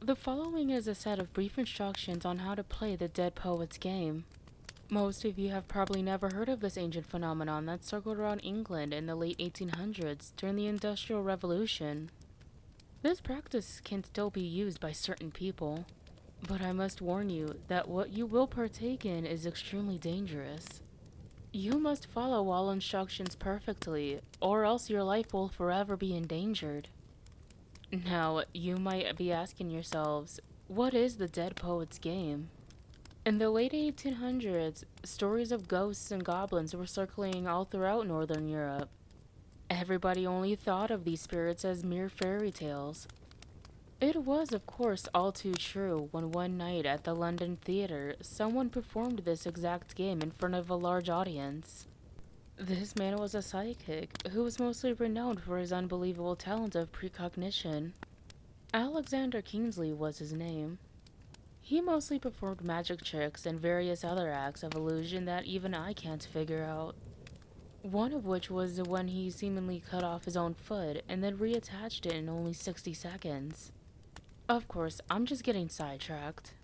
The following is a set of brief instructions on how to play the Dead Poets game. Most of you have probably never heard of this ancient phenomenon that circled around England in the late 1800s during the Industrial Revolution. This practice can still be used by certain people, but I must warn you that what you will partake in is extremely dangerous. You must follow all instructions perfectly, or else your life will forever be endangered. Now, you might be asking yourselves, what is the Dead Poets game? In the late 1800s, stories of ghosts and goblins were circling all throughout Northern Europe. Everybody only thought of these spirits as mere fairy tales. It was, of course, all too true when one night at the London theatre, someone performed this exact game in front of a large audience. This man was a psychic who was mostly renowned for his unbelievable talent of precognition. Alexander Kingsley was his name. He mostly performed magic tricks and various other acts of illusion that even I can't figure out. One of which was when he seemingly cut off his own foot and then reattached it in only 60 seconds. Of course, I'm just getting sidetracked.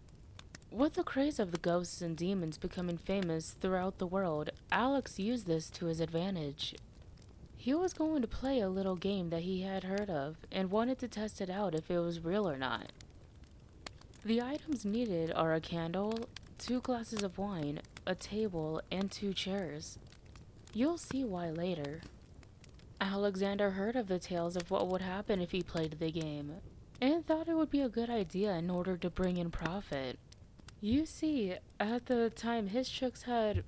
With the craze of the ghosts and demons becoming famous throughout the world, Alex used this to his advantage. He was going to play a little game that he had heard of and wanted to test it out if it was real or not. The items needed are a candle, 2 glasses of wine, a table, and 2 chairs. You'll see why later. Alexander heard of the tales of what would happen if he played the game, and thought it would be a good idea in order to bring in profit. You see, at the time his tricks had,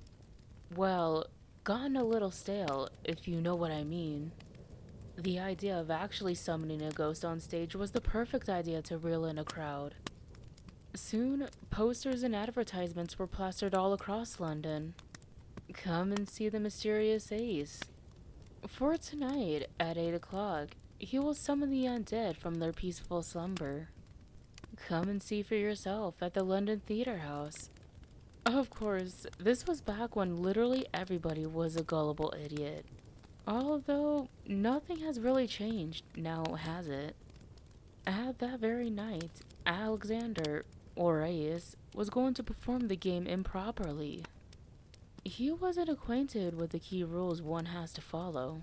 well, gotten a little stale, if you know what I mean. The idea of actually summoning a ghost on stage was the perfect idea to reel in a crowd. Soon, posters and advertisements were plastered all across London. Come and see the mysterious ace. For tonight, at 8 o'clock, he will summon the undead from their peaceful slumber. Come and see for yourself at the London Theatre House. Of course, this was back when literally everybody was a gullible idiot. Although, nothing has really changed now, has it? At that very night, Alexander, or Ace, was going to perform the game improperly. He wasn't acquainted with the key rules one has to follow.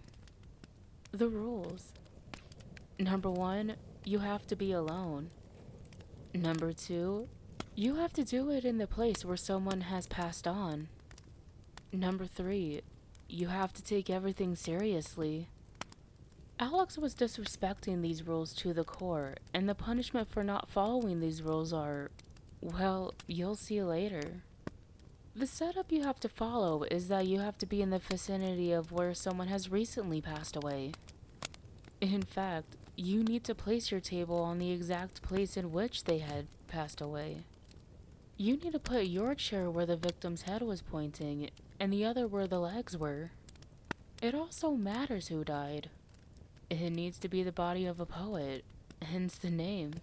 The rules. Number 1, you have to be alone. Number 2, you have to do it in the place where someone has passed on. Number 3, you have to take everything seriously. Alex was disrespecting these rules to the core, and the punishment for not following these rules are, well, you'll see later. The setup you have to follow is that you have to be in the vicinity of where someone has recently passed away. In fact, you need to place your table on the exact place in which they had passed away. You need to put your chair where the victim's head was pointing, and the other where the legs were. It also matters who died. It needs to be the body of a poet, hence the name.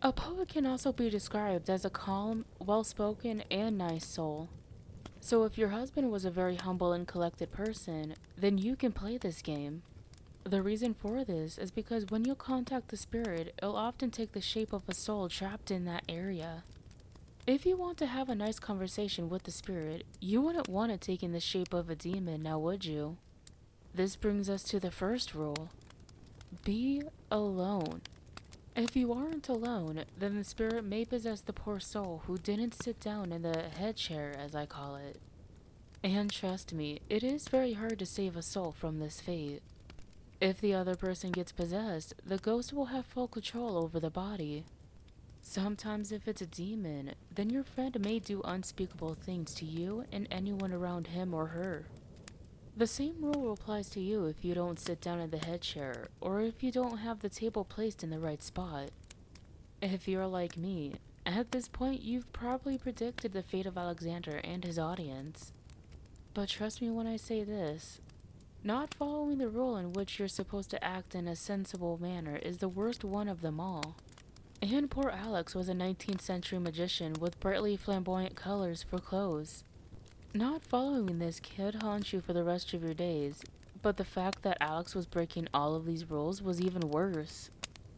A poet can also be described as a calm, well-spoken, and nice soul. So if your husband was a very humble and collected person, then you can play this game. The reason for this is because when you contact the spirit, it'll often take the shape of a soul trapped in that area. If you want to have a nice conversation with the spirit, you wouldn't want it taking the shape of a demon, now would you? This brings us to the first rule. Be alone. If you aren't alone, then the spirit may possess the poor soul who didn't sit down in the head chair, as I call it. And trust me, it is very hard to save a soul from this fate. If the other person gets possessed, the ghost will have full control over the body. Sometimes if it's a demon, then your friend may do unspeakable things to you and anyone around him or her. The same rule applies to you if you don't sit down in the head chair, or if you don't have the table placed in the right spot. If you're like me, at this point you've probably predicted the fate of Alexander and his audience. But trust me when I say this, not following the rule in which you're supposed to act in a sensible manner is the worst one of them all. And poor Alex was a 19th century magician with brightly flamboyant colors for clothes. Not following this could haunt you for the rest of your days, but the fact that Alex was breaking all of these rules was even worse.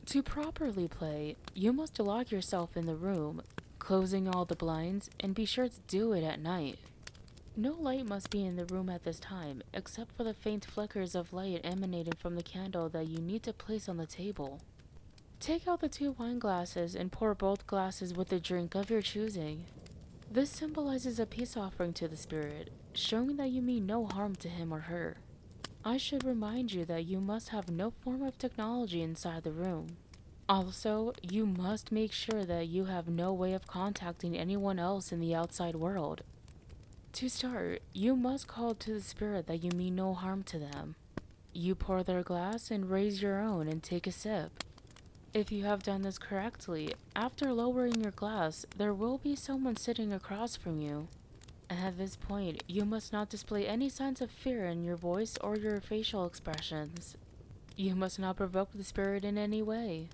To properly play, you must lock yourself in the room, closing all the blinds, and be sure to do it at night. No light must be in the room at this time, except for the faint flickers of light emanating from the candle that you need to place on the table. Take out the 2 wine glasses and pour both glasses with a drink of your choosing. This symbolizes a peace offering to the spirit, showing that you mean no harm to him or her. I should remind you that you must have no form of technology inside the room. Also, you must make sure that you have no way of contacting anyone else in the outside world. To start, you must call to the spirit that you mean no harm to them. You pour their glass and raise your own and take a sip. If you have done this correctly, after lowering your glass, there will be someone sitting across from you. At this point, you must not display any signs of fear in your voice or your facial expressions. You must not provoke the spirit in any way.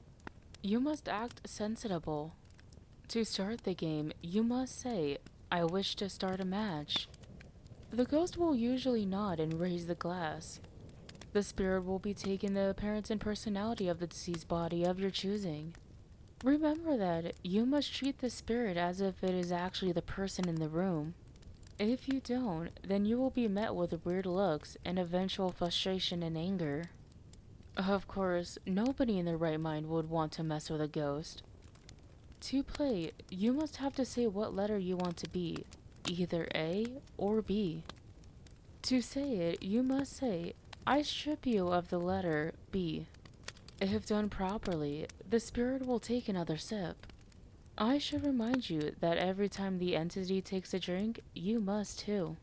You must act sensible. To start the game, you must say, "I wish to start a match." The ghost will usually nod and raise the glass. The spirit will be taking the appearance and personality of the deceased body of your choosing. Remember that you must treat the spirit as if it is actually the person in the room. If you don't, then you will be met with weird looks and eventual frustration and anger. Of course, nobody in their right mind would want to mess with a ghost. To play, you must have to say what letter you want to be, either A or B. To say it, you must say, "I strip you of the letter B." If done properly, the spirit will take another sip. I should remind you that every time the entity takes a drink, you must too,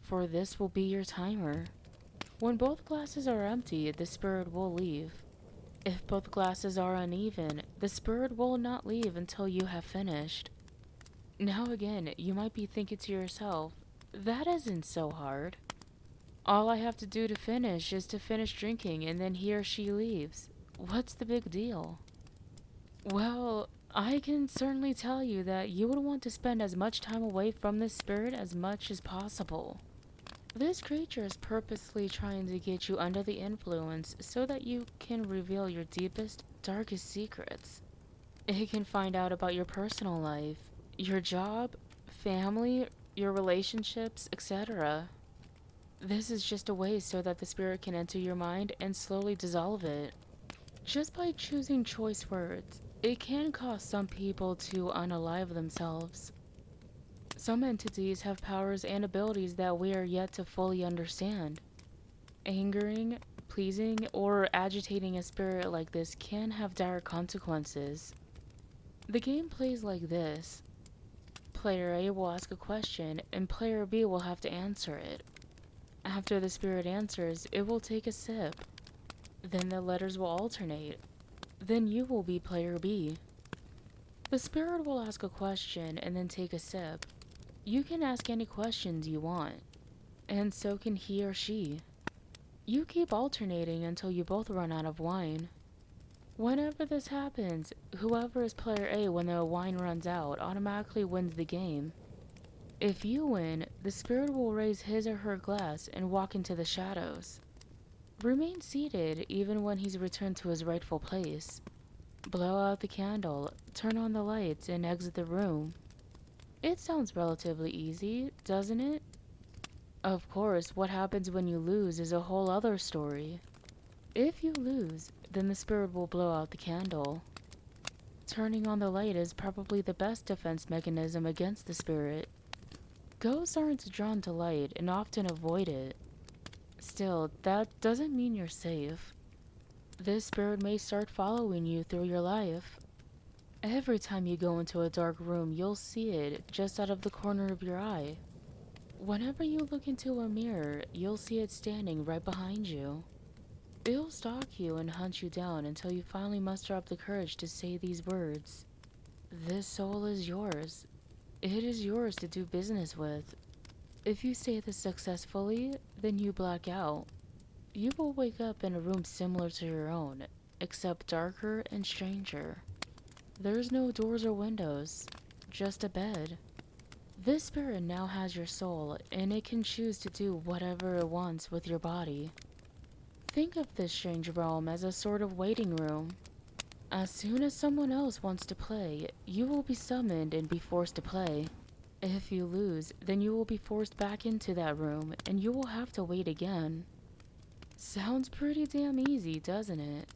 for this will be your timer. When both glasses are empty, the spirit will leave. If both glasses are uneven, the spirit will not leave until you have finished. Now again, you might be thinking to yourself, that isn't so hard. All I have to do to finish is to finish drinking and then he or she leaves. What's the big deal? Well, I can certainly tell you that you would want to spend as much time away from this spirit as much as possible. This creature is purposely trying to get you under the influence so that you can reveal your deepest, darkest secrets. It can find out about your personal life, your job, family, your relationships, etc. This is just a way so that the spirit can enter your mind and slowly dissolve it. Just by choosing choice words, it can cause some people to unalive themselves. Some entities have powers and abilities that we are yet to fully understand. Angering, pleasing, or agitating a spirit like this can have dire consequences. The game plays like this. Player A will ask a question, and Player B will have to answer it. After the spirit answers, it will take a sip. Then the letters will alternate. Then you will be Player B. The spirit will ask a question and then take a sip. You can ask any questions you want, and so can he or she. You keep alternating until you both run out of wine. Whenever this happens, whoever is Player A when the wine runs out automatically wins the game. If you win, the spirit will raise his or her glass and walk into the shadows. Remain seated even when he's returned to his rightful place. Blow out the candle, turn on the lights, and exit the room. It sounds relatively easy, doesn't it? Of course, what happens when you lose is a whole other story. If you lose, then the spirit will blow out the candle. Turning on the light is probably the best defense mechanism against the spirit. Ghosts aren't drawn to light and often avoid it. Still, that doesn't mean you're safe. This spirit may start following you through your life. Every time you go into a dark room, you'll see it just out of the corner of your eye. Whenever you look into a mirror, you'll see it standing right behind you. It'll stalk you and hunt you down until you finally muster up the courage to say these words. This soul is yours. It is yours to do business with. If you say this successfully, then you black out. You will wake up in a room similar to your own, except darker and stranger. There's no doors or windows, just a bed. This spirit now has your soul, and it can choose to do whatever it wants with your body. Think of this strange realm as a sort of waiting room. As soon as someone else wants to play, you will be summoned and be forced to play. If you lose, then you will be forced back into that room and you will have to wait again. Sounds pretty damn easy, doesn't it?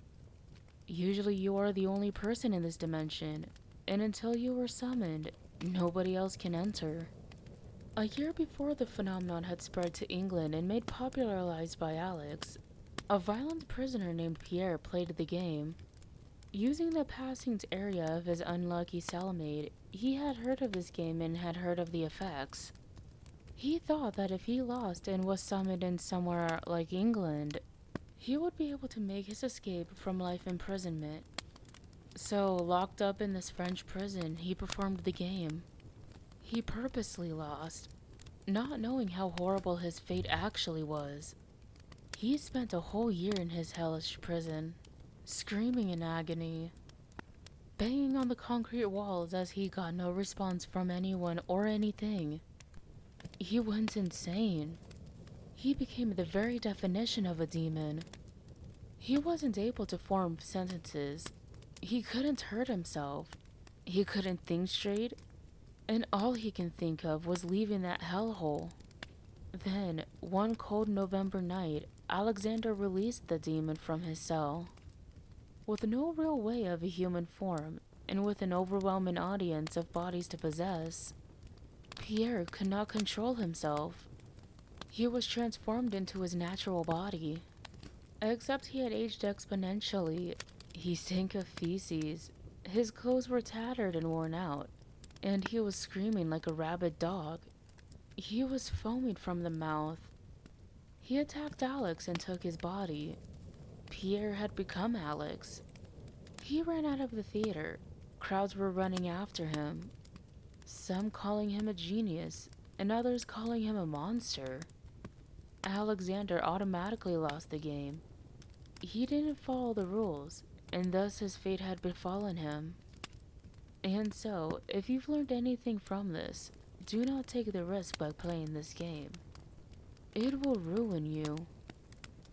Usually you are the only person in this dimension, and until you are summoned, nobody else can enter. A year before the phenomenon had spread to England and made popularized by Alex, a violent prisoner named Pierre played the game. Using the passings area of his unlucky cellmate, he had heard of this game and had heard of the effects. He thought that if he lost and was summoned in somewhere like England, he would be able to make his escape from life imprisonment. So, locked up in this French prison, he performed the game. He purposely lost, not knowing how horrible his fate actually was. He spent a whole year in his hellish prison, screaming in agony, banging on the concrete walls as he got no response from anyone or anything. He went insane. He became the very definition of a demon. He wasn't able to form sentences. He couldn't hurt himself. He couldn't think straight. And all he can think of was leaving that hellhole. Then, one cold November night, Alexander released the demon from his cell. With no real way of a human form, and with an overwhelming audience of bodies to possess, Pierre could not control himself. He was transformed into his natural body. Except he had aged exponentially. He stank of feces. His clothes were tattered and worn out, and he was screaming like a rabid dog. He was foaming from the mouth. He attacked Alex and took his body. Pierre had become Alex. He ran out of the theater. Crowds were running after him, some calling him a genius, and others calling him a monster. Alexander automatically lost the game. He didn't follow the rules, and thus his fate had befallen him. And so, if you've learned anything from this, do not take the risk by playing this game. It will ruin you.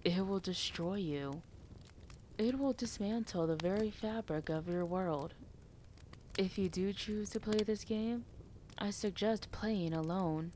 It will destroy you. It will dismantle the very fabric of your world. If you do choose to play this game, I suggest playing alone.